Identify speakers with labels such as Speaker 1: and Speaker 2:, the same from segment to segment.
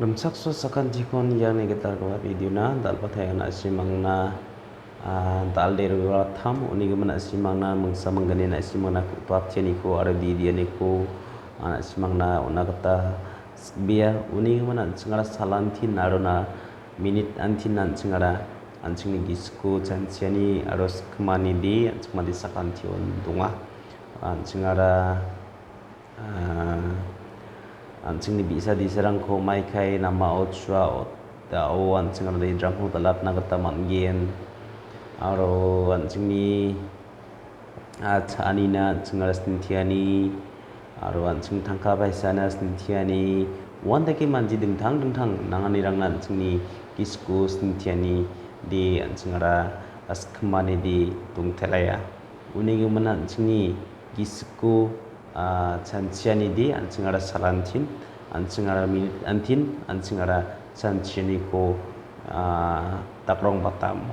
Speaker 1: Rumsakso sakantikon yang kita kawat video na dal patay na simang na dal deru tham uni gimana simang na mangsa manggani na simang na patya niko ara di dia niko ana simang na una kata biya uni gimana singara salantin narona minit antin nan singara anching ni gisku chanchiani aros kmani di anchmadi sakantion dunga singara anching ni bisa diserang ko mai kai nama otswa o anching ni dram ho talat na kata manggen aro anching ni chani na chingar stintiani aro anching thangka baisana stintiani wanda ke manji dingthang nangani rang nan anching ni kisku stintiani di anchingara askmani di tungthelaya uni gimana anching ni kisku chanchiani di anchingara salantin anchingara minit antin anchingara chanchiani ko takrong batam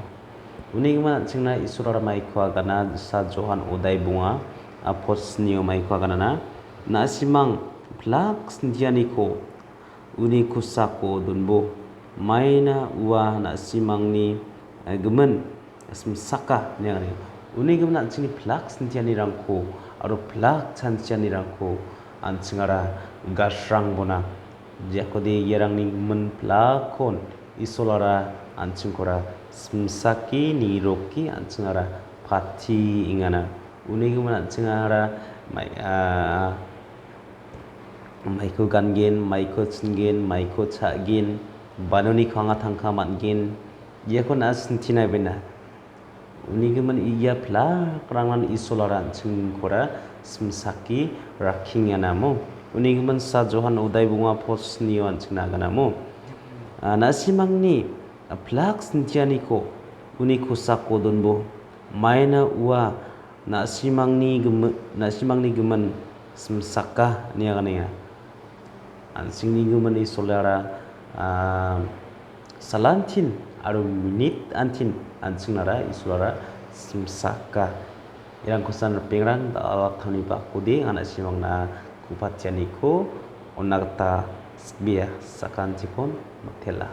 Speaker 1: uni gimana anchingna isurara mai ko agana sa johan odai bunga aposnio mai ko agana na simang plak sindiani ko uni kusako dunbo maina uwa na simang ni gemen saka ni uni gimana anchingni plak sindiani rangko aro plak chanchiani rangko anchingara gasrang bona jakodi yerang ni men plakon isolara anchingkora smsaki ni roki anchingara pati ingana uni gimana anchingara maiko gangen maiko chingen maiko chagin banoni khanga thangka mangin yakon asintina bena uni gemen iya plak rangan isolaran chingkora smsaki rakhinya namo uni gemen sa johan udai bunga posnion chingna ganamo nasimangni plak sintiani ko uni kusako donbo maina uwa nasimangni gemen smsaka niya kanaya ansingni gemen isolara salantin aro minit antin ansingnara isolara smsaka irang kusan pengrang alak thani pakudi ana simangna kupatiani ko onna kata biya sakan cikon mathela